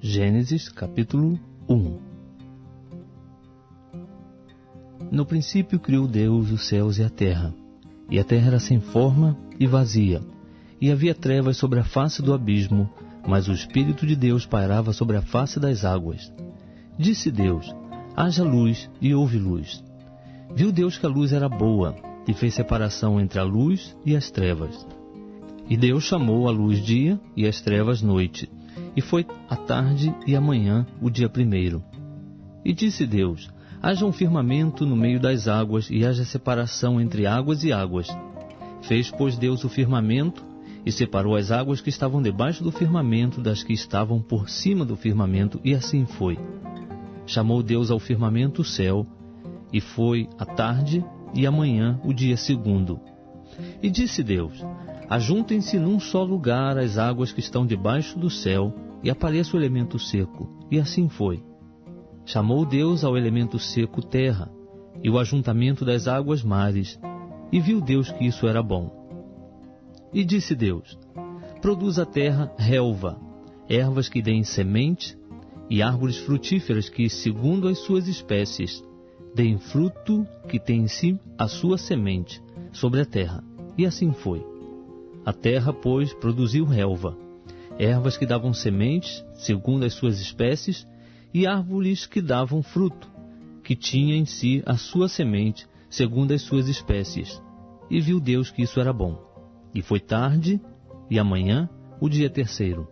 Gênesis capítulo 1. No princípio criou Deus os céus e a terra era sem forma e vazia, e havia trevas sobre a face do abismo, mas o Espírito de Deus pairava sobre a face das águas. Disse Deus: haja luz, e houve luz. Viu Deus que a luz era boa, e fez separação entre a luz e as trevas. E Deus chamou a luz dia e as trevas noite, e foi a tarde e a manhã o dia primeiro. E disse Deus: haja um firmamento no meio das águas, e haja separação entre águas e águas. Fez, pois, Deus o firmamento, e separou as águas que estavam debaixo do firmamento das que estavam por cima do firmamento, e assim foi. Chamou Deus ao firmamento o céu, e foi a tarde e a manhã o dia segundo. E disse Deus: ajuntem-se num só lugar as águas que estão debaixo do céu, e apareça o elemento seco. E assim foi. Chamou Deus ao elemento seco terra, e o ajuntamento das águas mares. E viu Deus que isso era bom. E disse Deus: produz a terra relva, ervas que deem semente, e árvores frutíferas que, segundo as suas espécies, deem fruto que tem em si a sua semente sobre a terra. E assim foi. A terra, pois, produziu relva, ervas que davam sementes, segundo as suas espécies, e árvores que davam fruto, que tinha em si a sua semente, segundo as suas espécies. E viu Deus que isso era bom. E foi tarde, e amanhã o dia terceiro.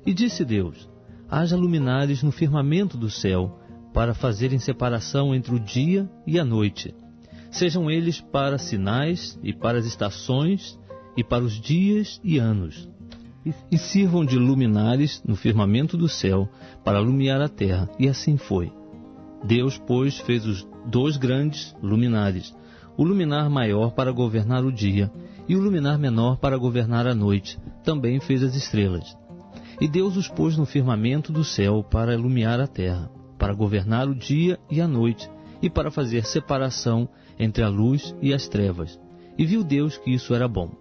E disse Deus: haja luminares no firmamento do céu, para fazerem separação entre o dia e a noite. Sejam eles para sinais, e para as estações, e para os dias e anos. E sirvam de luminares no firmamento do céu, para alumiar a terra. E assim foi. Deus, pois, fez os 2 grandes luminares, o luminar maior para governar o dia, e o luminar menor para governar a noite. Também fez as estrelas. E Deus os pôs no firmamento do céu para iluminar a terra, para governar o dia e a noite, e para fazer separação entre a luz e as trevas. E viu Deus que isso era bom.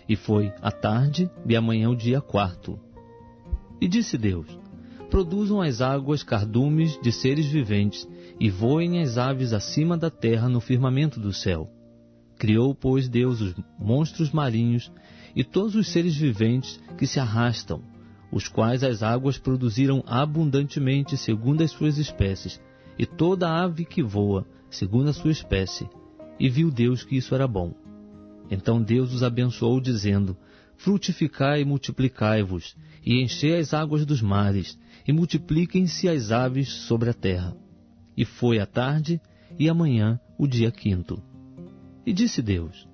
E foi a tarde e amanhã o dia quarto. E disse Deus: produzam as águas cardumes de seres viventes, e voem as aves acima da terra no firmamento do céu. Criou, pois, Deus os monstros marinhos e todos os seres viventes que se arrastam, os quais as águas produziram abundantemente segundo as suas espécies, e toda ave que voa segundo a sua espécie. E viu Deus que isso era bom. Então Deus os abençoou, dizendo: frutificai e multiplicai-vos, e enchei as águas dos mares, e multipliquem-se as aves sobre a terra. E foi a tarde e amanhã o dia quinto. E disse Deus: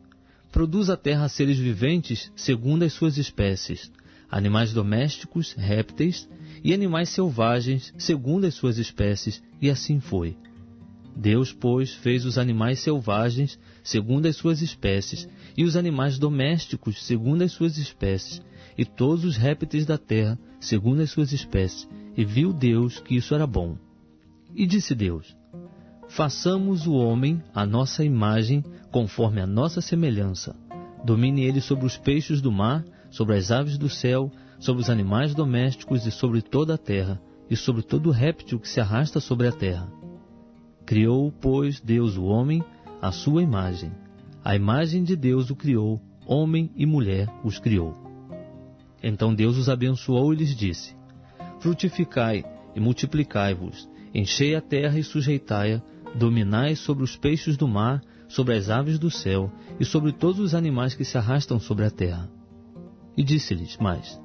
produz a terra seres viventes segundo as suas espécies, animais domésticos, répteis, e animais selvagens segundo as suas espécies. E assim foi. Deus, pois, fez os animais selvagens segundo as suas espécies, e os animais domésticos segundo as suas espécies, e todos os répteis da terra segundo as suas espécies. E viu Deus que isso era bom. E disse Deus: façamos o homem à nossa imagem, conforme a nossa semelhança. Domine ele sobre os peixes do mar, sobre as aves do céu, sobre os animais domésticos e sobre toda a terra, e sobre todo réptil que se arrasta sobre a terra. Criou, pois, Deus o homem à sua imagem. A imagem de Deus o criou, homem e mulher os criou. Então Deus os abençoou e lhes disse: frutificai e multiplicai-vos, enchei a terra e sujeitai-a, dominai sobre os peixes do mar, sobre as aves do céu e sobre todos os animais que se arrastam sobre a terra. E disse-lhes mais: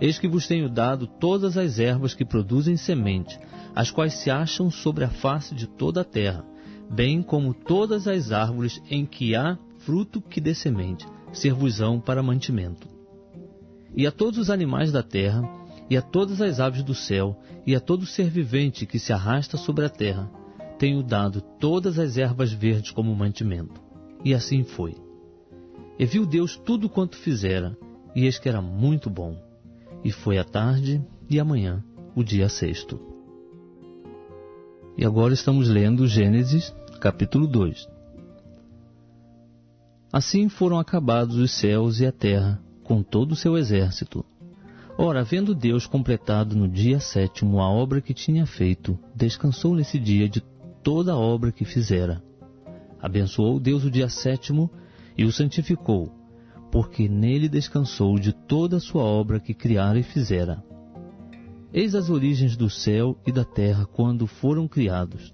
eis que vos tenho dado todas as ervas que produzem semente, as quais se acham sobre a face de toda a terra, bem como todas as árvores em que há fruto que dê semente, ser-vos-ão para mantimento. E a todos os animais da terra, e a todas as aves do céu, e a todo ser vivente que se arrasta sobre a terra, tenho dado todas as ervas verdes como mantimento. E assim foi. E viu Deus tudo quanto fizera, e eis que era muito bom. E foi a tarde e amanhã o dia sexto. E agora estamos lendo Gênesis, capítulo 2. Assim foram acabados os céus e a terra, com todo o seu exército. Ora, havendo Deus completado no dia 7º a obra que tinha feito, descansou nesse dia de toda a obra que fizera. Abençoou Deus o dia 7º e o santificou, porque nele descansou de toda a sua obra que criara e fizera. Eis as origens do céu e da terra quando foram criados.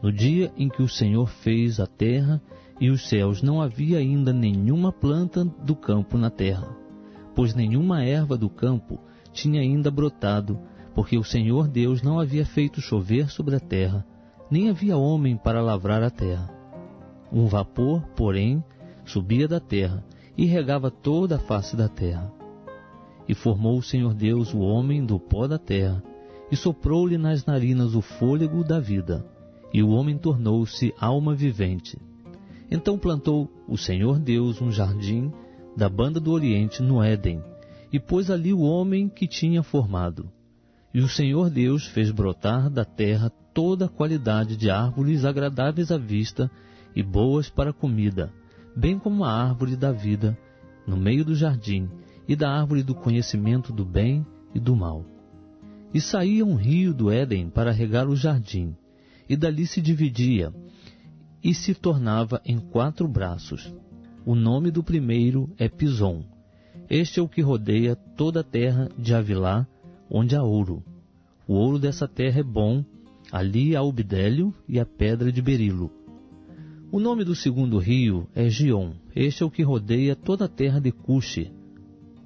No dia em que o Senhor fez a terra e os céus, não havia ainda nenhuma planta do campo na terra, pois nenhuma erva do campo tinha ainda brotado, porque o Senhor Deus não havia feito chover sobre a terra, nem havia homem para lavrar a terra. Um vapor, porém, subia da terra e regava toda a face da terra. E formou o Senhor Deus o homem do pó da terra, e soprou-lhe nas narinas o fôlego da vida, e o homem tornou-se alma vivente. Então plantou o Senhor Deus um jardim da banda do Oriente no Éden, e pôs ali o homem que tinha formado. E o Senhor Deus fez brotar da terra toda a qualidade de árvores agradáveis à vista e boas para a comida, bem como a árvore da vida no meio do jardim, e da árvore do conhecimento do bem e do mal. E saía um rio do Éden para regar o jardim, e dali se dividia, e se tornava em 4 braços. O nome do primeiro é Pison. Este é o que rodeia toda a terra de Havilá, onde há ouro. O ouro dessa terra é bom, ali há o bidélio e a pedra de berilo. O nome do segundo rio é Gion. Este é o que rodeia toda a terra de Cuxi.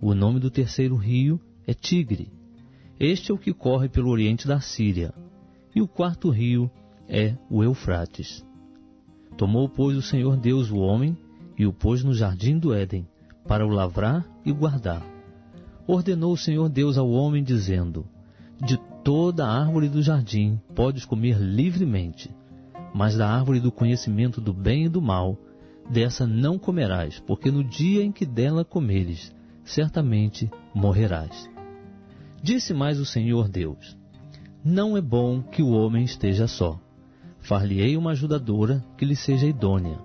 O nome do terceiro rio é Tigre. Este é o que corre pelo oriente da Síria. E o 4º rio é o Eufrates. Tomou, pois, o Senhor Deus o homem e o pôs no jardim do Éden, para o lavrar e guardar. Ordenou o Senhor Deus ao homem, dizendo: de toda a árvore do jardim podes comer livremente, mas da árvore do conhecimento do bem e do mal, dessa não comerás, porque no dia em que dela comeres, certamente morrerás. Disse mais o Senhor Deus: não é bom que o homem esteja só. Far-lhe-ei uma ajudadora que lhe seja idônea.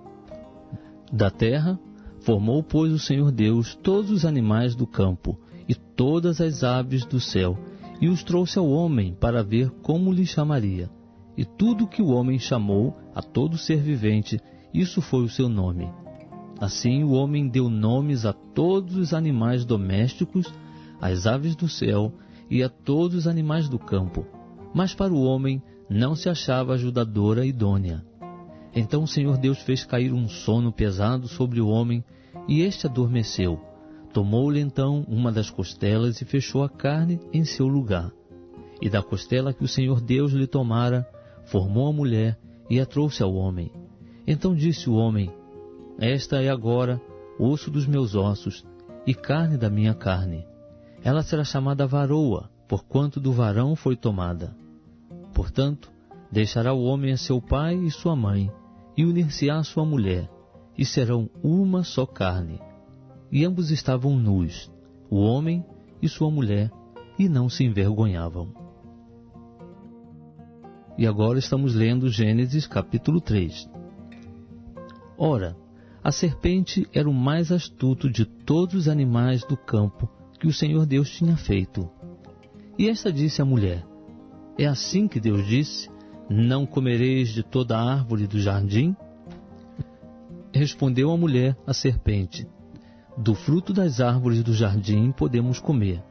Da terra formou, pois, o Senhor Deus todos os animais do campo e todas as aves do céu, e os trouxe ao homem para ver como lhe chamaria. E tudo que o homem chamou a todo ser vivente, isso foi o seu nome. Assim o homem deu nomes a todos os animais domésticos, às aves do céu e a todos os animais do campo. Mas para o homem não se achava ajudadora idônea. Então o Senhor Deus fez cair um sono pesado sobre o homem, e este adormeceu. Tomou-lhe então uma das costelas e fechou a carne em seu lugar. E da costela que o Senhor Deus lhe tomara, formou a mulher e a trouxe ao homem. Então disse o homem: esta é agora osso dos meus ossos e carne da minha carne. Ela será chamada varoa, porquanto do varão foi tomada. Portanto, deixará o homem a seu pai e sua mãe, e unir-se-á à sua mulher, e serão uma só carne. E ambos estavam nus, o homem e sua mulher, e não se envergonhavam. E agora estamos lendo Gênesis capítulo 3. Ora, a serpente era o mais astuto de todos os animais do campo que o Senhor Deus tinha feito. E esta disse à mulher: é assim que Deus disse: não comereis de toda a árvore do jardim? Respondeu a mulher à serpente: do fruto das árvores do jardim podemos comer,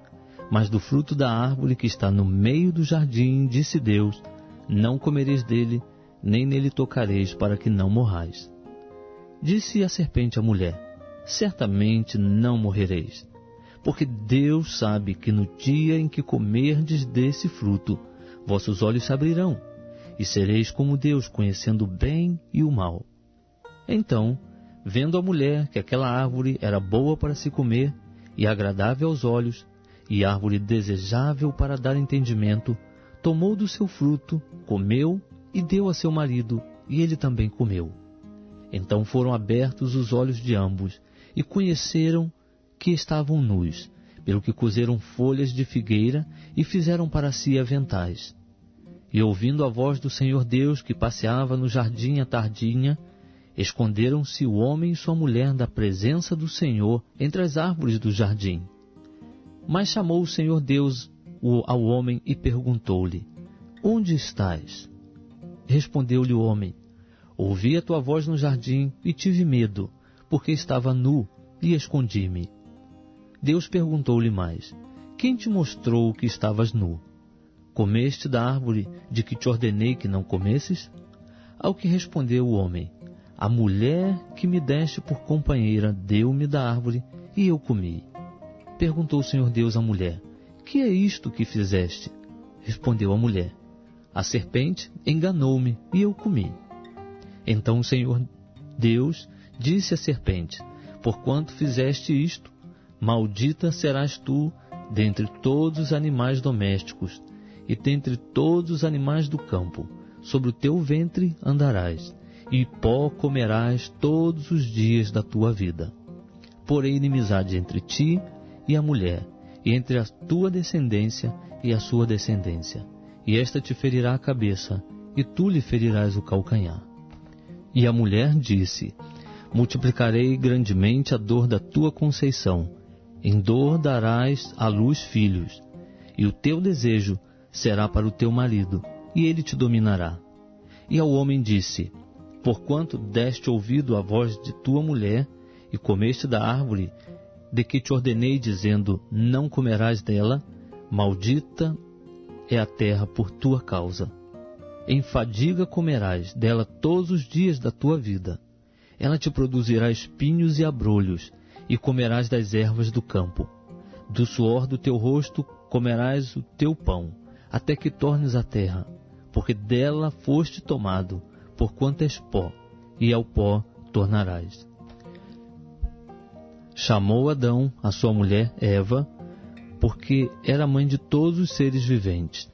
mas do fruto da árvore que está no meio do jardim, disse Deus: não comereis dele, nem nele tocareis, para que não morrais. Disse a serpente à mulher: certamente não morrereis, porque Deus sabe que no dia em que comerdes desse fruto, vossos olhos se abrirão, e sereis como Deus, conhecendo o bem e o mal. Então, vendo a mulher que aquela árvore era boa para se comer, e agradável aos olhos, e árvore desejável para dar entendimento, tomou do seu fruto, comeu e deu a seu marido, e ele também comeu. Então foram abertos os olhos de ambos, e conheceram que estavam nus, pelo que coseram folhas de figueira e fizeram para si aventais. E ouvindo a voz do Senhor Deus que passeava no jardim à tardinha, esconderam-se o homem e sua mulher da presença do Senhor entre as árvores do jardim. Mas chamou o Senhor Deus ao homem e perguntou-lhe: onde estás? Respondeu-lhe o homem: ouvi a tua voz no jardim e tive medo, porque estava nu e escondi-me. Deus perguntou-lhe mais: quem te mostrou que estavas nu? Comeste da árvore de que te ordenei que não comesses? Ao que respondeu o homem: a mulher que me deste por companheira deu-me da árvore e eu comi. Perguntou o Senhor Deus à mulher: que é isto que fizeste? Respondeu a mulher: a serpente enganou-me e eu comi. Então o Senhor Deus disse à serpente: porquanto fizeste isto, maldita serás tu dentre todos os animais domésticos e dentre todos os animais do campo. Sobre o teu ventre andarás, e pó comerás todos os dias da tua vida. Porém inimizade entre ti e a mulher, e entre a tua descendência e a sua descendência. E esta te ferirá a cabeça, e tu lhe ferirás o calcanhar. E a mulher disse: multiplicarei grandemente a dor da tua conceição. Em dor darás à luz filhos, e o teu desejo será para o teu marido, e ele te dominará. E ao homem disse: porquanto deste ouvido à voz de tua mulher, e comeste da árvore de que te ordenei, dizendo: não comerás dela, maldita é a terra por tua causa. Em fadiga comerás dela todos os dias da tua vida. Ela te produzirá espinhos e abrolhos, e comerás das ervas do campo. Do suor do teu rosto comerás o teu pão, até que tornes a terra, porque dela foste tomado, porquanto és pó, e ao pó tornarás. Chamou Adão a sua mulher Eva, porque era mãe de todos os seres viventes.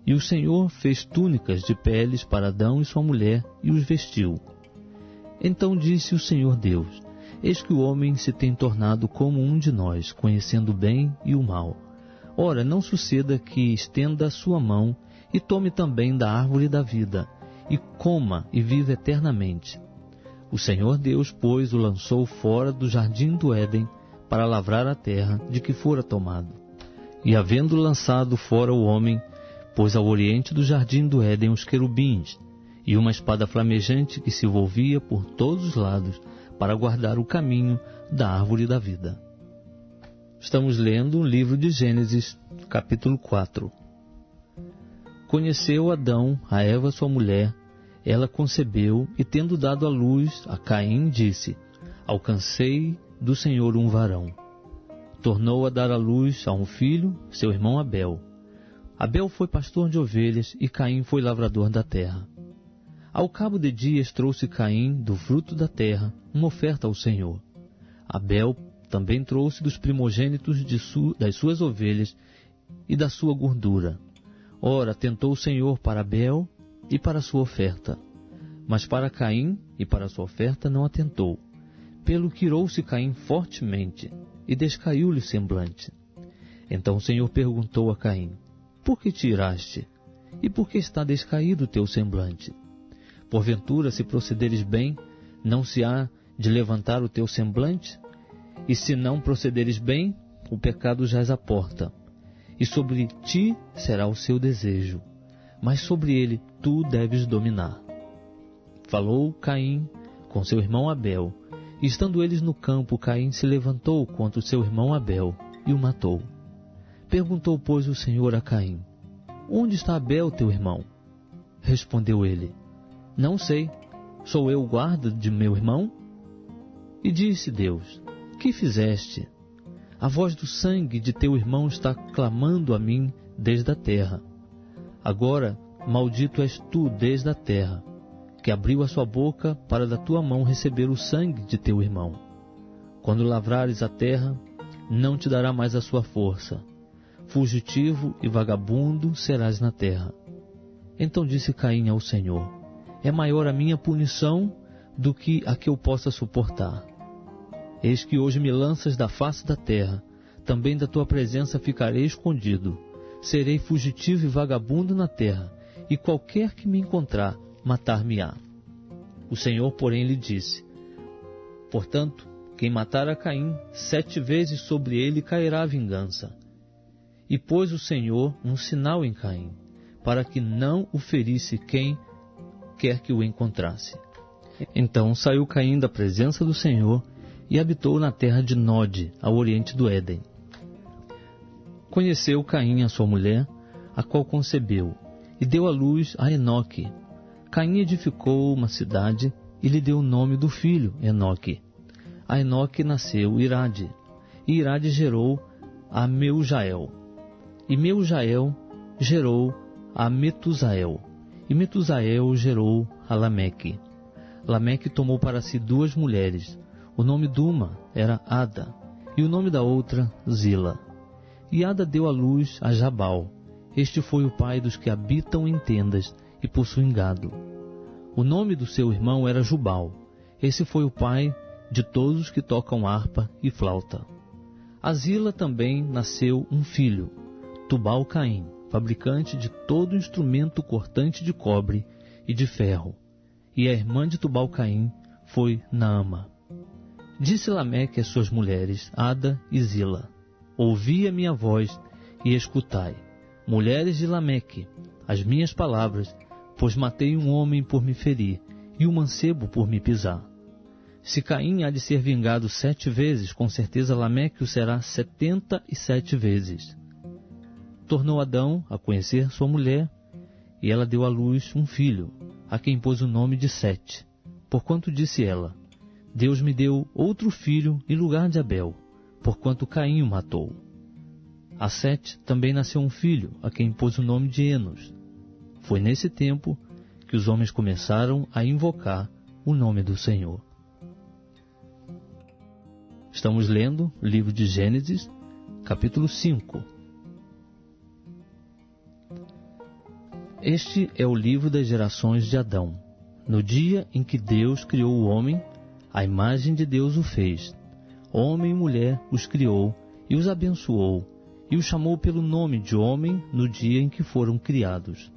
E o Senhor fez túnicas de peles para Adão e sua mulher e os vestiu. Então disse o Senhor Deus: eis que o homem se tem tornado como um de nós, conhecendo o bem e o mal. Ora, não suceda que estenda a sua mão e tome também da árvore da vida, e coma e viva eternamente. O Senhor Deus, pois, o lançou fora do jardim do Éden para lavrar a terra de que fora tomado. E havendo lançado fora o homem, pôs ao oriente do jardim do Éden os querubins, e uma espada flamejante que se volvia por todos os lados para guardar o caminho da árvore da vida. Estamos lendo o livro de Gênesis, capítulo 4. Conheceu Adão a Eva, sua mulher. Ela concebeu e, tendo dado à luz a Caim, disse: alcancei do Senhor um varão. Tornou a dar à luz a um filho, seu irmão Abel. Abel foi pastor de ovelhas e Caim foi lavrador da terra. Ao cabo de dias trouxe Caim do fruto da terra uma oferta ao Senhor. Abel também trouxe dos primogênitos das suas ovelhas e da sua gordura. Ora, tentou o Senhor para Abel e para a sua oferta, mas para Caim e para a sua oferta não atentou. Pelo que irou-se Caim fortemente e descaiu-lhe o semblante. Então o Senhor perguntou a Caim: por que te iraste? E por que está descaído o teu semblante? Porventura, se procederes bem, não se há de levantar o teu semblante? E se não procederes bem, o pecado jaz à porta, e sobre ti será o seu desejo, mas sobre ele tu deves dominar. Falou Caim com seu irmão Abel, e estando eles no campo, Caim se levantou contra o seu irmão Abel e o matou. Perguntou, pois, o Senhor a Caim: onde está Abel, teu irmão? Respondeu ele: não sei, sou eu o guarda de meu irmão? E disse Deus: que fizeste? A voz do sangue de teu irmão está clamando a mim desde a terra. Agora, maldito és tu desde a terra, que abriu a sua boca para da tua mão receber o sangue de teu irmão. Quando lavrares a terra, não te dará mais a sua força. Fugitivo e vagabundo serás na terra. Então disse Caim ao Senhor: é maior a minha punição do que a que eu possa suportar. Eis que hoje me lanças da face da terra, também da tua presença ficarei escondido. Serei fugitivo e vagabundo na terra, e qualquer que me encontrar, matar-me-á. O Senhor, porém, lhe disse: portanto, quem matar a Caim, 7 vezes sobre ele cairá a vingança. E pôs o Senhor um sinal em Caim, para que não o ferisse quem quer que o encontrasse. Então saiu Caim da presença do Senhor e habitou na terra de Nod, ao oriente do Éden. Conheceu Caim a sua mulher, a qual concebeu, e deu à luz a Enoque. Caim edificou uma cidade e lhe deu o nome do filho, Enoque. A Enoque nasceu Irade, e Irade gerou a Meujael. E Meujael gerou a Metusael, e Metusael gerou a Lameque. Lameque tomou para si 2 mulheres. O nome de uma era Ada, e o nome da outra Zila. E Ada deu à luz a Jabal. Este foi o pai dos que habitam em tendas e possuem gado. O nome do seu irmão era Jubal. Esse foi o pai de todos os que tocam harpa e flauta. A Zila também nasceu um filho, Tubal-Caim, fabricante de todo instrumento cortante de cobre e de ferro. E a irmã de Tubal-Caim foi Naama. Disse Lameque às suas mulheres, Ada e Zila: Ouvi a minha voz e escutai, mulheres de Lameque, as minhas palavras, pois matei um homem por me ferir, e um mancebo por me pisar. Se Caim há de ser vingado 7 vezes, com certeza Lameque o será 77 vezes. Tornou Adão a conhecer sua mulher, e ela deu à luz um filho, a quem pôs o nome de Sete, porquanto disse ela: Deus me deu outro filho em lugar de Abel, porquanto Caim o matou. A Sete também nasceu um filho, a quem pôs o nome de Enos. Foi nesse tempo que os homens começaram a invocar o nome do Senhor. Estamos lendo o livro de Gênesis, capítulo 5. Este é o livro das gerações de Adão. No dia em que Deus criou o homem, a imagem de Deus o fez. Homem e mulher os criou e os abençoou, e os chamou pelo nome de homem no dia em que foram criados.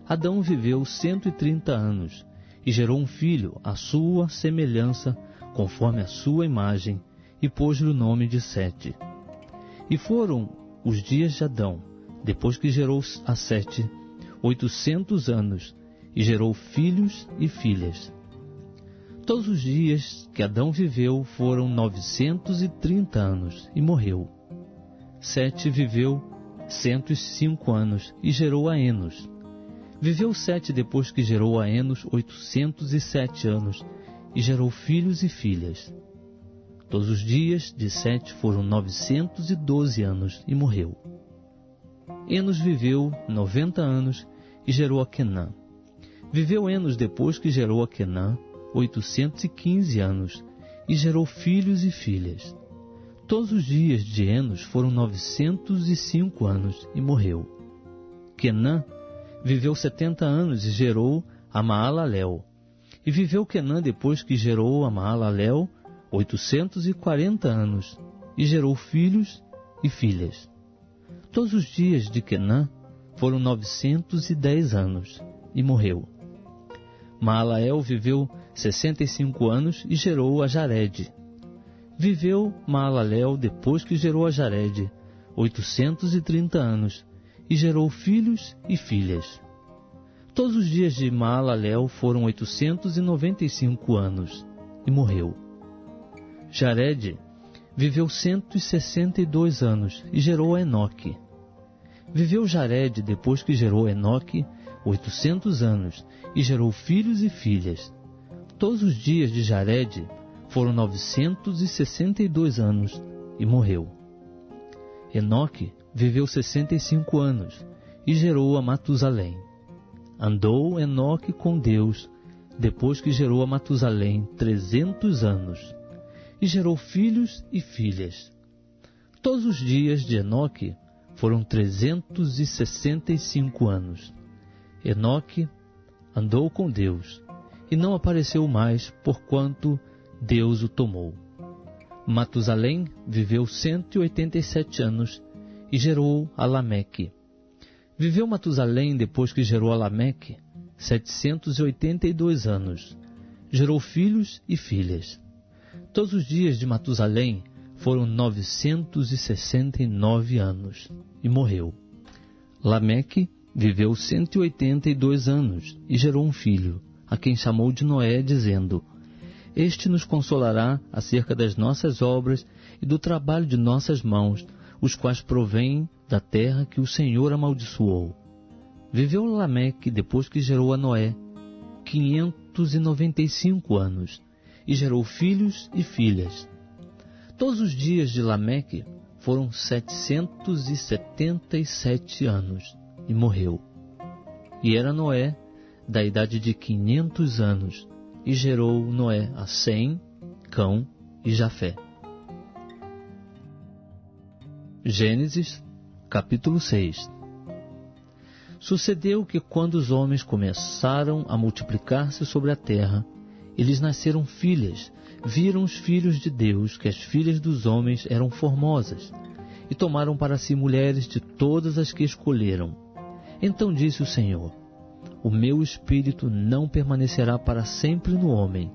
Adão viveu 130 anos e gerou um filho à sua semelhança, conforme a sua imagem, e pôs-lhe o nome de Sete. E foram os dias de Adão, depois que gerou a Sete, 800 anos, e gerou filhos e filhas. Todos os dias que Adão viveu foram 930 anos, e morreu. Sete viveu 105 anos, e gerou a Enos. Viveu Sete depois que gerou a Enos 807 anos, e gerou filhos e filhas. Todos os dias de Sete foram 912 anos, e morreu. Enos viveu 90 anos, e gerou a Quenã. Viveu Enos depois que gerou a Quenã 815 anos, e gerou filhos e filhas. Todos os dias de Enos foram 905 anos, e morreu. Quenã viveu 70 anos e gerou a Maalalel. E viveu Quenã depois que gerou a Maalalel 840 anos, e gerou filhos e filhas. Todos os dias de Quenã foram 910 anos, e morreu. Maalalel viveu 65 anos e gerou a Jared. Viveu Maalalel depois que gerou a Jared 830 anos, e gerou filhos e filhas. Todos os dias de Maalalel foram 895 anos, e morreu. Jared viveu 162 anos, e gerou a Enoque. Viveu Jared depois que gerou Enoque 800 anos, e gerou filhos e filhas. Todos os dias de Jared foram 962 anos, e morreu. Enoque viveu 65 anos, e gerou a Matusalém. Andou Enoque com Deus, depois que gerou a Matusalém 300 anos, e gerou filhos e filhas. Todos os dias de Enoque foram 365 anos. Enoque andou com Deus, e não apareceu mais, porquanto Deus o tomou. Matusalém viveu 187 anos, e gerou a Lameque. Viveu Matusalém depois que gerou a Lameque 782 anos. Gerou filhos e filhas. Todos os dias de Matusalém foram 969 anos, e morreu. Lameque viveu 182 anos, e gerou um filho, a quem chamou de Noé, dizendo: Este nos consolará acerca das nossas obras e do trabalho de nossas mãos, os quais provêm da terra que o Senhor amaldiçoou. Viveu Lameque, depois que gerou a Noé, 595 anos, e gerou filhos e filhas. Todos os dias de Lameque foram 777 anos, e morreu. E era Noé da idade de 500 anos, e gerou Noé a Sem, Cão e Jafé. Gênesis, capítulo 6. Sucedeu que quando os homens começaram a multiplicar-se sobre a terra, eles nasceram filhas, viram os filhos de Deus que as filhas dos homens eram formosas, e tomaram para si mulheres de todas as que escolheram. Então disse o Senhor: O meu espírito não permanecerá para sempre no homem,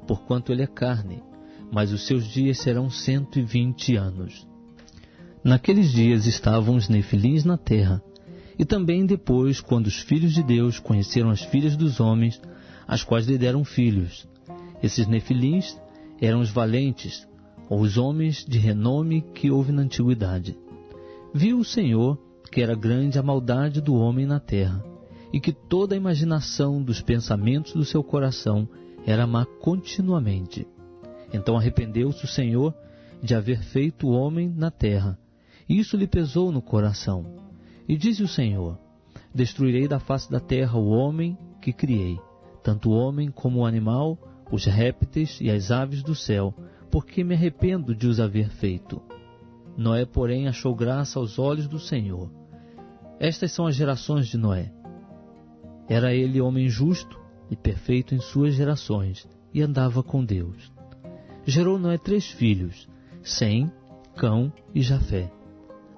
porquanto ele é carne, mas os seus dias serão 120 anos. Naqueles dias estavam os nefilins na terra, e também depois, quando os filhos de Deus conheceram as filhas dos homens, as quais lhe deram filhos. Esses nefilins eram os valentes, ou os homens de renome que houve na antiguidade. Viu o Senhor que era grande a maldade do homem na terra, e que toda a imaginação dos pensamentos do seu coração era má continuamente. Então arrependeu-se o Senhor de haver feito o homem na terra. Isso lhe pesou no coração. E disse o Senhor: Destruirei da face da terra o homem que criei, tanto o homem como o animal, os répteis e as aves do céu, porque me arrependo de os haver feito. Noé, porém, achou graça aos olhos do Senhor. Estas são as gerações de Noé. Era ele homem justo e perfeito em suas gerações, e andava com Deus. Gerou Noé 3 filhos, Sem, Cão e Jafé.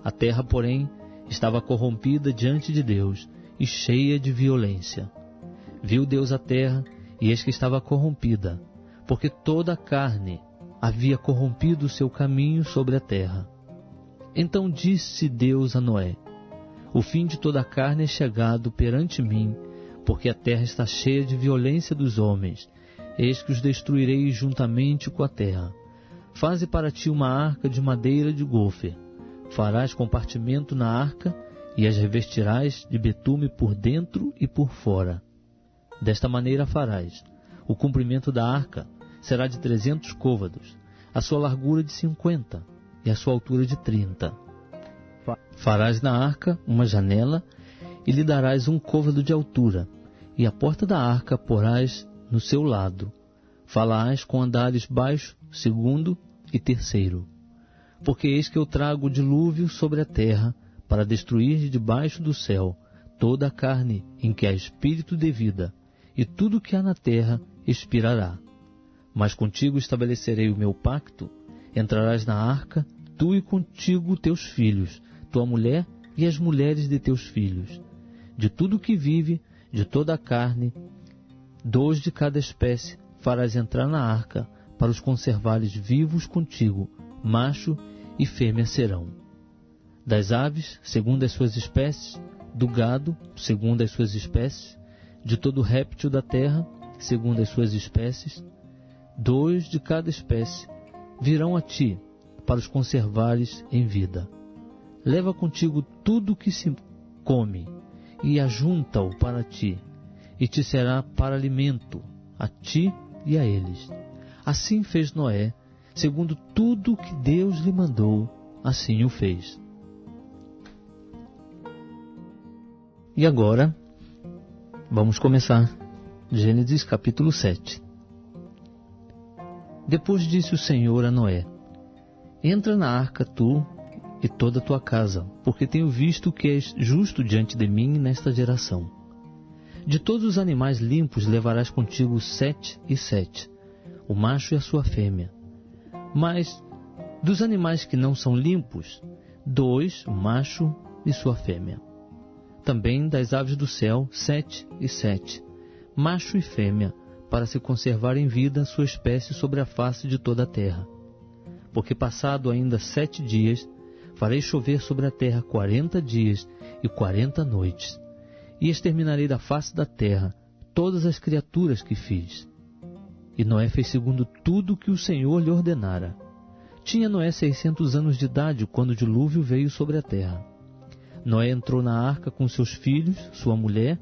A terra, porém, estava corrompida diante de Deus e cheia de violência. Viu Deus a terra, e eis que estava corrompida, porque toda a carne havia corrompido o seu caminho sobre a terra. Então disse Deus a Noé: O fim de toda a carne é chegado perante mim, porque a terra está cheia de violência dos homens. Eis que os destruirei juntamente com a terra. Faze para ti uma arca de madeira de gofer. Farás compartimento na arca e as revestirás de betume por dentro e por fora. Desta maneira farás. O comprimento da arca será de 300 côvados, a sua largura de 50 e a sua altura de 30. Farás na arca uma janela e lhe darás 1 côvado de altura, e a porta da arca porás no seu lado. Falás com andares baixo, 2º e 3º. Porque eis que eu trago o dilúvio sobre a terra, para destruir de debaixo do céu toda a carne em que há espírito de vida, e tudo que há na terra expirará. Mas contigo estabelecerei o meu pacto: entrarás na arca, tu e contigo teus filhos, tua mulher e as mulheres de teus filhos. De tudo que vive, de toda a carne, 2 de cada espécie farás entrar na arca, para os conservares vivos contigo, macho e fêmea serão. Das aves, segundo as suas espécies, do gado, segundo as suas espécies, de todo réptil da terra, segundo as suas espécies, 2 de cada espécie virão a ti, para os conservares em vida. Leva contigo tudo o que se come, e ajunta-o para ti, e te será para alimento, a ti e a eles. Assim fez Noé, segundo tudo que Deus lhe mandou, assim o fez. E agora, vamos começar Gênesis capítulo 7. Depois disse o Senhor a Noé: Entra na arca tu e toda a tua casa, porque tenho visto que és justo diante de mim nesta geração. De todos os animais limpos levarás contigo 7 e 7, o macho e a sua fêmea. Mas dos animais que não são limpos, 2, o macho e sua fêmea. Também das aves do céu, 7 e 7, macho e fêmea, para se conservar em vida a sua espécie sobre a face de toda a terra. Porque passado ainda 7 dias, farei chover sobre a terra 40 dias e 40 noites, e exterminarei da face da terra todas as criaturas que fiz. E Noé fez segundo tudo que o Senhor lhe ordenara. Tinha Noé 600 anos de idade quando o dilúvio veio sobre a terra. Noé entrou na arca com seus filhos, sua mulher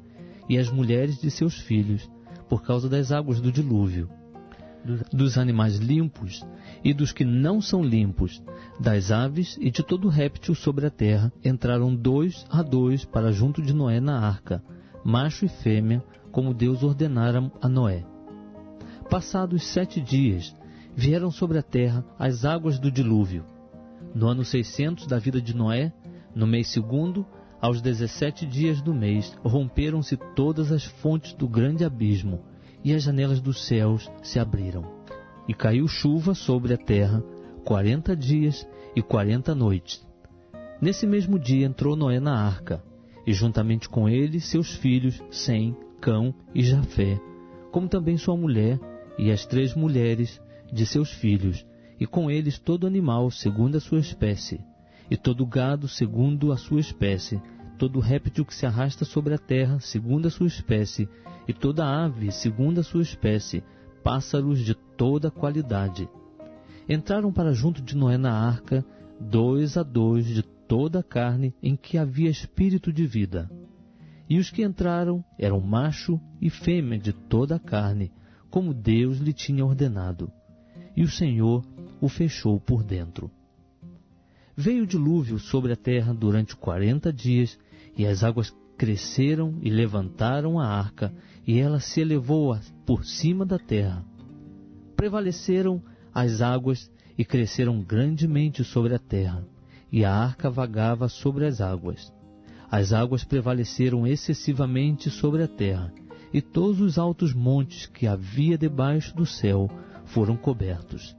e as mulheres de seus filhos, por causa das águas do dilúvio, dos animais limpos e dos que não são limpos, das aves e de todo réptil sobre a terra, entraram 2 a 2 para junto de Noé na arca, macho e fêmea, como Deus ordenara a Noé. Passados 7 dias, vieram sobre a terra as águas do dilúvio. No ano 600 da vida de Noé, no mês segundo, aos 17 dias do mês, romperam-se todas as fontes do grande abismo, e as janelas dos céus se abriram. E caiu chuva sobre a terra 40 dias e 40 noites. Nesse mesmo dia entrou Noé na arca, e juntamente com ele seus filhos Sem, Cão e Jafé, como também sua mulher e as 3 mulheres de seus filhos, e com eles todo animal segundo a sua espécie, e todo gado segundo a sua espécie, todo réptil que se arrasta sobre a terra segundo a sua espécie, e toda ave segundo a sua espécie, pássaros de toda qualidade. Entraram para junto de Noé na arca 2 a 2 de toda a carne em que havia espírito de vida. E os que entraram eram macho e fêmea de toda a carne, como Deus lhe tinha ordenado. E o Senhor o fechou por dentro. Veio o dilúvio sobre a terra durante 40 dias, e as águas cresceram e levantaram a arca, e ela se elevou por cima da terra. Prevaleceram as águas e cresceram grandemente sobre a terra, e a arca vagava sobre as águas. As águas prevaleceram excessivamente sobre a terra, e todos os altos montes que havia debaixo do céu foram cobertos.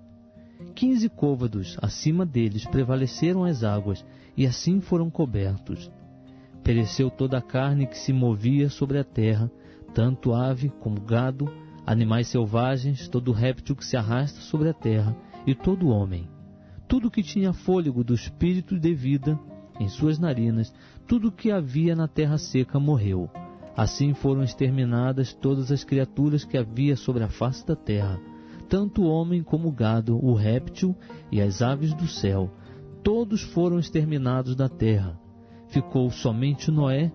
15 côvados acima deles prevaleceram as águas, e assim foram cobertos. Pereceu toda a carne que se movia sobre a terra, tanto ave como gado, animais selvagens, todo réptil que se arrasta sobre a terra, e todo homem. Tudo que tinha fôlego do espírito de vida em suas narinas, tudo que havia na terra seca morreu. Assim foram exterminadas todas as criaturas que havia sobre a face da terra, tanto o homem como o gado, o réptil e as aves do céu. Todos foram exterminados da terra. Ficou somente Noé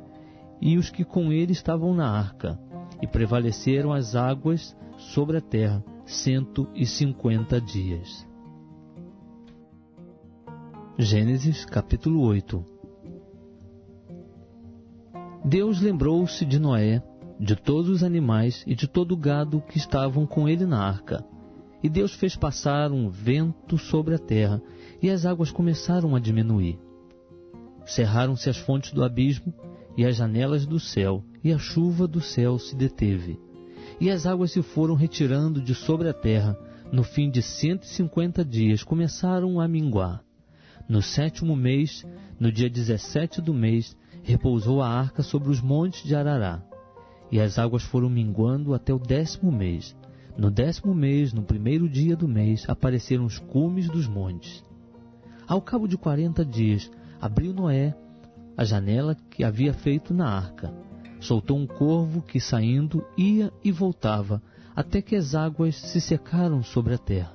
e os que com ele estavam na arca, e prevaleceram as águas sobre a terra 150 dias. Gênesis capítulo 8. Deus lembrou-se de Noé, de todos os animais e de todo o gado que estavam com ele na arca. E Deus fez passar um vento sobre a terra, e as águas começaram a diminuir. Cerraram-se as fontes do abismo e as janelas do céu, e a chuva do céu se deteve. E as águas se foram retirando de sobre a terra. No fim de 150 dias começaram a minguar. No 7º mês, no dia 17 do mês, repousou a arca sobre os montes de Arará. E as águas foram minguando até o 10º mês. No 10º mês, no 1º dia do mês, apareceram os cumes dos montes. Ao cabo de 40 dias, abriu Noé a janela que havia feito na arca. Soltou um corvo que, saindo, ia e voltava, até que as águas se secaram sobre a terra.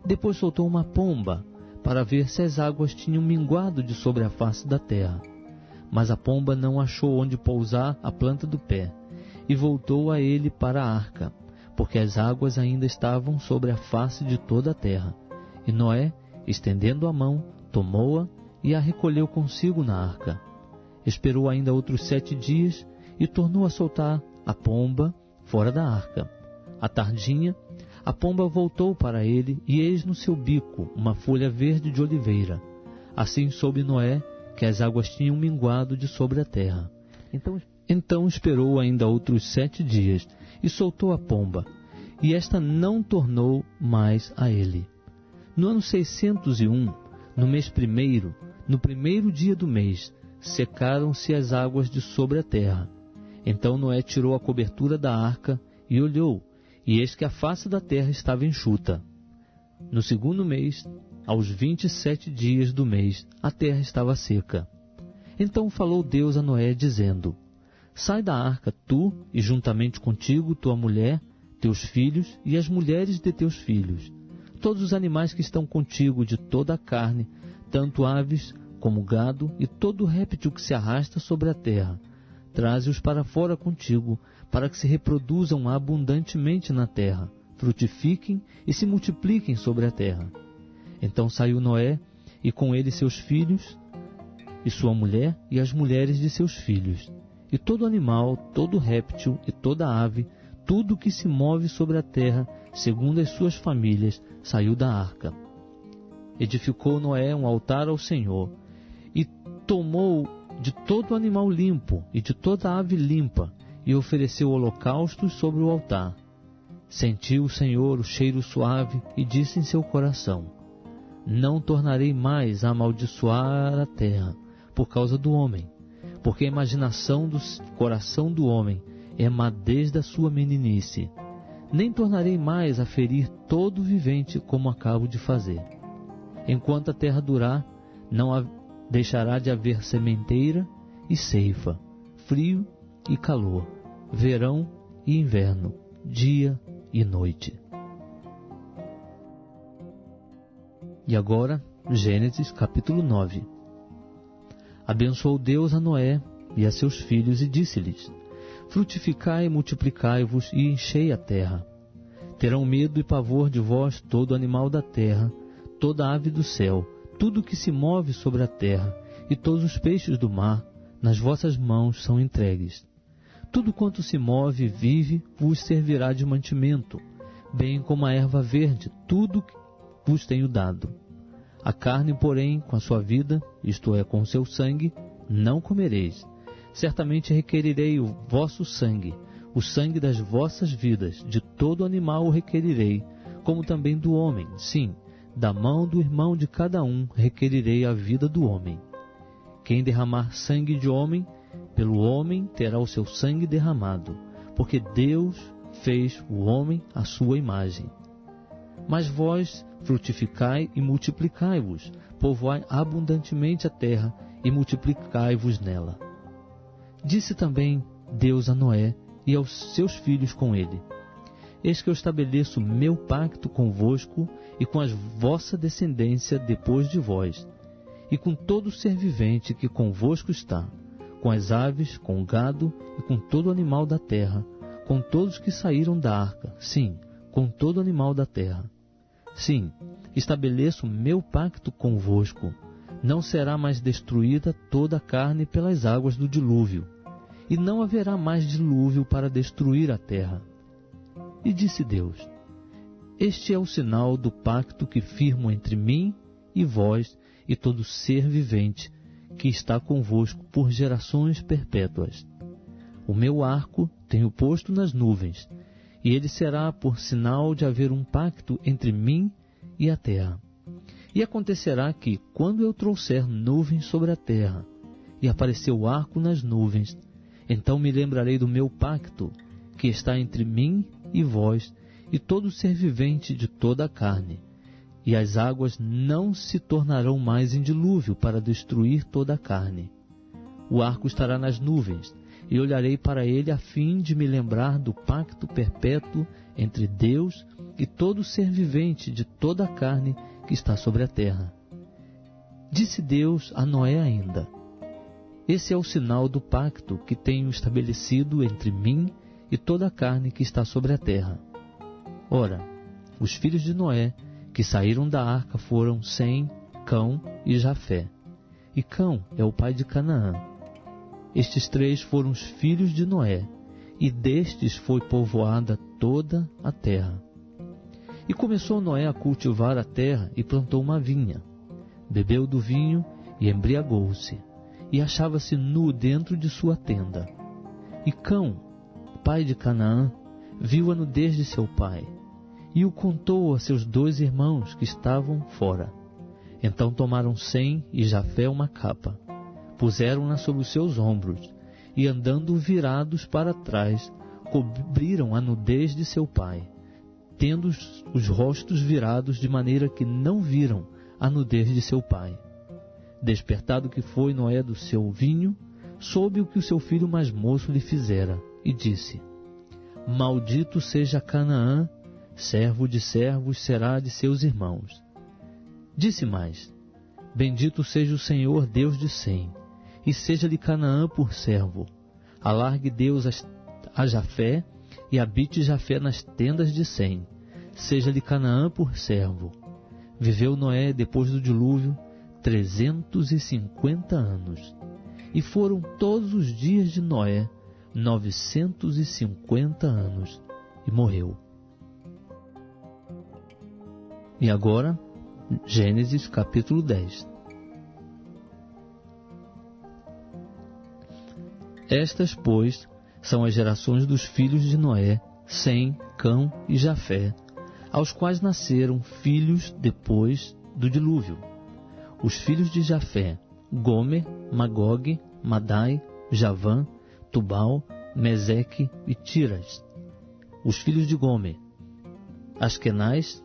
Depois soltou uma pomba, para ver se as águas tinham minguado de sobre a face da terra. Mas a pomba não achou onde pousar a planta do pé, e voltou a ele para a arca, porque as águas ainda estavam sobre a face de toda a terra. E Noé, estendendo a mão, tomou-a e a recolheu consigo na arca. Esperou ainda outros 7 dias e tornou a soltar a pomba fora da arca. À tardinha, a pomba voltou para ele, e eis no seu bico uma folha verde de oliveira. Assim soube Noé que as águas tinham minguado de sobre a terra. Então esperou ainda outros 7 dias, e soltou a pomba, e esta não tornou mais a ele. No ano 601, no mês 1º, no 1º dia do mês, secaram-se as águas de sobre a terra. Então Noé tirou a cobertura da arca, e olhou, E eis que a face da terra estava enxuta. No segundo mês, aos 27 dias do mês, a terra estava seca. Então falou Deus a Noé, dizendo: Sai da arca, tu, e juntamente contigo tua mulher, teus filhos e as mulheres de teus filhos, todos os animais que estão contigo de toda a carne, tanto aves como gado e todo réptil que se arrasta sobre a terra. Traze-os para fora contigo, para que se reproduzam abundantemente na terra, frutifiquem e se multipliquem sobre a terra. Então saiu Noé, e com ele seus filhos, e sua mulher, e as mulheres de seus filhos, e todo animal, todo réptil e toda ave, tudo que se move sobre a terra, segundo as suas famílias, saiu da arca. Edificou Noé um altar ao Senhor, e tomou de todo animal limpo e de toda ave limpa, e ofereceu holocaustos sobre o altar. Sentiu o Senhor o cheiro suave, e disse em seu coração: Não tornarei mais a amaldiçoar a terra, por causa do homem, porque a imaginação do coração do homem é má desde a sua meninice. Nem tornarei mais a ferir todo vivente, como acabo de fazer. Enquanto a terra durar, não deixará de haver sementeira e ceifa, frio e calor, verão e inverno, dia e noite. E agora, Gênesis capítulo 9. Abençoou Deus a Noé e a seus filhos e disse-lhes: Frutificai e multiplicai-vos e enchei a terra. Terão medo e pavor de vós todo animal da terra, toda ave do céu, tudo que se move sobre a terra, e todos os peixes do mar, nas vossas mãos são entregues. Tudo quanto se move e vive vos servirá de mantimento, bem como a erva verde, tudo vos tenho dado. A carne, porém, com a sua vida, isto é, com o seu sangue, não comereis. Certamente requerirei o vosso sangue, o sangue das vossas vidas, de todo animal o requerirei, como também do homem, sim, da mão do irmão de cada um requerirei a vida do homem. Quem derramar sangue de homem, pelo homem terá o seu sangue derramado, porque Deus fez o homem à sua imagem. Mas vós frutificai e multiplicai-vos, povoai abundantemente a terra e multiplicai-vos nela. Disse também Deus a Noé e aos seus filhos com ele: Eis que eu estabeleço meu pacto convosco e com a vossa descendência depois de vós, e com todo ser vivente que convosco está, com as aves, com o gado e com todo animal da terra, com todos que saíram da arca, sim, com todo animal da terra. Sim, estabeleço meu pacto convosco. Não será mais destruída toda a carne pelas águas do dilúvio, e não haverá mais dilúvio para destruir a terra. E disse Deus: Este é o sinal do pacto que firmo entre mim e vós e todo ser vivente que está convosco por gerações perpétuas. O meu arco tenho posto nas nuvens, e ele será por sinal de haver um pacto entre mim e a terra. E acontecerá que, quando eu trouxer nuvens sobre a terra, e aparecer o arco nas nuvens, então me lembrarei do meu pacto, que está entre mim e vós, e todo ser vivente de toda a carne. E as águas não se tornarão mais em dilúvio para destruir toda a carne. O arco estará nas nuvens, e olharei para ele a fim de me lembrar do pacto perpétuo entre Deus e todo ser vivente de toda a carne que está sobre a terra. Disse Deus a Noé ainda: Esse é o sinal do pacto que tenho estabelecido entre mim e toda a carne que está sobre a terra. Ora, os filhos de Noé que saíram da arca foram Sem, Cão e Jafé. E Cão é o pai de Canaã. Estes três foram os filhos de Noé, e destes foi povoada toda a terra. E começou Noé a cultivar a terra e plantou uma vinha. Bebeu do vinho e embriagou-se, e achava-se nu dentro de sua tenda. E Cão, pai de Canaã, viu a nudez de seu pai, e o contou a seus 2 irmãos que estavam fora. Então tomaram Sem e Jafé uma capa, puseram-na sobre os seus ombros, e andando virados para trás, cobriram a nudez de seu pai, tendo os rostos virados de maneira que não viram a nudez de seu pai. Despertado que foi Noé do seu vinho, soube o que o seu filho mais moço lhe fizera, e disse: Maldito seja Canaã, servo de servos será de seus irmãos. Disse mais: Bendito seja o Senhor Deus de Sem, e seja-lhe Canaã por servo. Alargue Deus a Jafé, e habite Jafé nas tendas de Sem. Seja-lhe Canaã por servo. Viveu Noé, depois do dilúvio, 350 anos. E foram todos os dias de Noé 950 anos, e morreu. E agora, Gênesis capítulo 10. Estas, pois, são as gerações dos filhos de Noé, Sem, Cão e Jafé, aos quais nasceram filhos depois do dilúvio. Os filhos de Jafé: Gomer, Magog, Madai, Javã, Tubal, Meseque e Tiras. Os filhos de Gomer: Askenaz,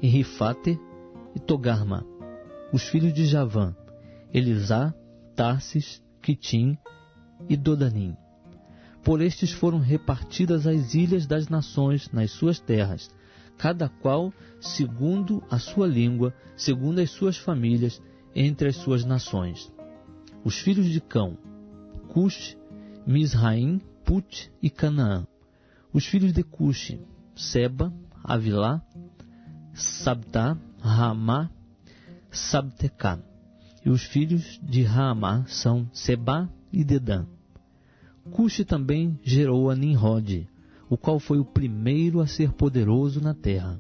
Rifate e Togarma. Os filhos de Javã: Elisá, Tarsis, Quitim e Dodanim. Por estes foram repartidas as ilhas das nações nas suas terras, cada qual segundo a sua língua, segundo as suas famílias, entre as suas nações. Os filhos de Cão: Cush, Misraim, Put e Canaã. Os filhos de Cush: Seba, Avilá, Sabtá, Ramá, Sabtecá. E os filhos de Ramá são Sebá e Dedã. Cush também gerou a Nimrod, o qual foi o primeiro a ser poderoso na terra.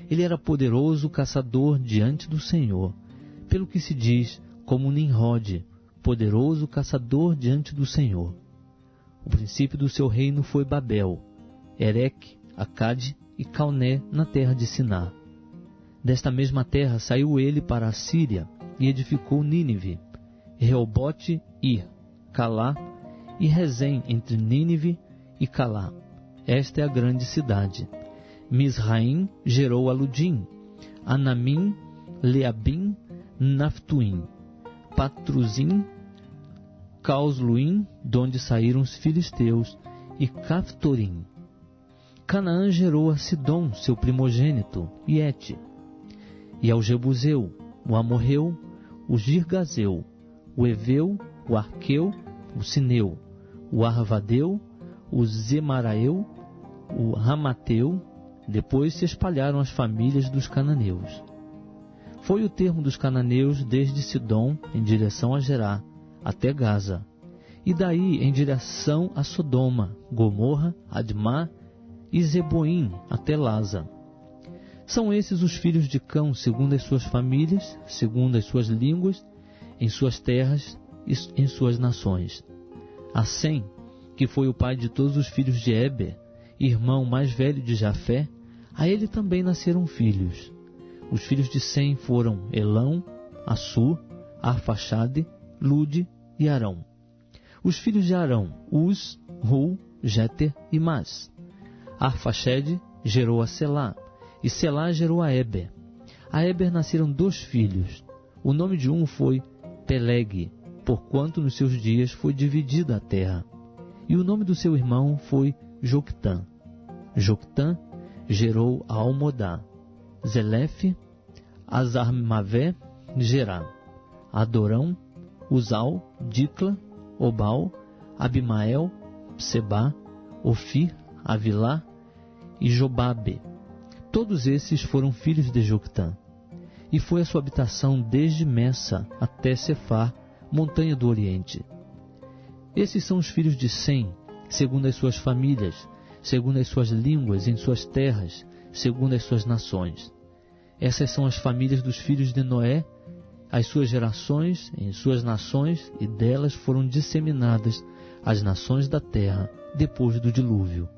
Ele era poderoso caçador diante do Senhor, pelo que se diz como Nimrod, poderoso caçador diante do Senhor. O princípio do seu reino foi Babel, Ereque, Acade e Calné na terra de Siná. Desta mesma terra saiu ele para a Síria e edificou Nínive, Reobote, Ir, Calá e Rezém entre Nínive e Calá. Esta é a grande cidade. Misraim gerou Aludim, Anamim, Leabim, Naftuim, Patruzim, Causluim, donde saíram os filisteus, e Caftorim. Canaã gerou a Sidom, seu primogênito, e Et, e ao Jebuseu, o Amorreu, o Girgazeu, o Eveu, o Arqueu, o Sineu, o Arvadeu, o Zemaraeu, o Ramateu. Depois se espalharam as famílias dos cananeus. Foi o termo dos cananeus desde Sidom em direção a Gerá até Gaza, e daí em direção a Sodoma, Gomorra, Admá e Zeboim até Laza. São esses os filhos de Cão segundo as suas famílias, segundo as suas línguas, em suas terras e em suas nações. A Sem, que foi o pai de todos os filhos de Eber, irmão mais velho de Jafé, a ele também nasceram filhos. Os filhos de Sem foram Elão, Assur, Arfaxade, Lude e Arão. Os filhos de Arão: Uz, Ru, Jéter e Mas. Arfaxade gerou a Selá, e Selá gerou a Eber. A Eber nasceram 2 filhos. O nome de um foi Peleg, porquanto nos seus dias foi dividida a terra. E o nome do seu irmão foi Joctã. Joctã gerou a Almodá, Zelefe, Azarmavé, Gerá, Adorão, Uzal, Dicla, Obal, Abimael, Sebá, Ofir, Avilá e Jobabe. Todos esses foram filhos de Joctã. E foi a sua habitação desde Messa até Cefar, montanha do Oriente. Esses são os filhos de Sem, segundo as suas famílias, segundo as suas línguas, em suas terras, segundo as suas nações. Essas são as famílias dos filhos de Noé, as suas gerações, em suas nações, e delas foram disseminadas as nações da terra depois do dilúvio.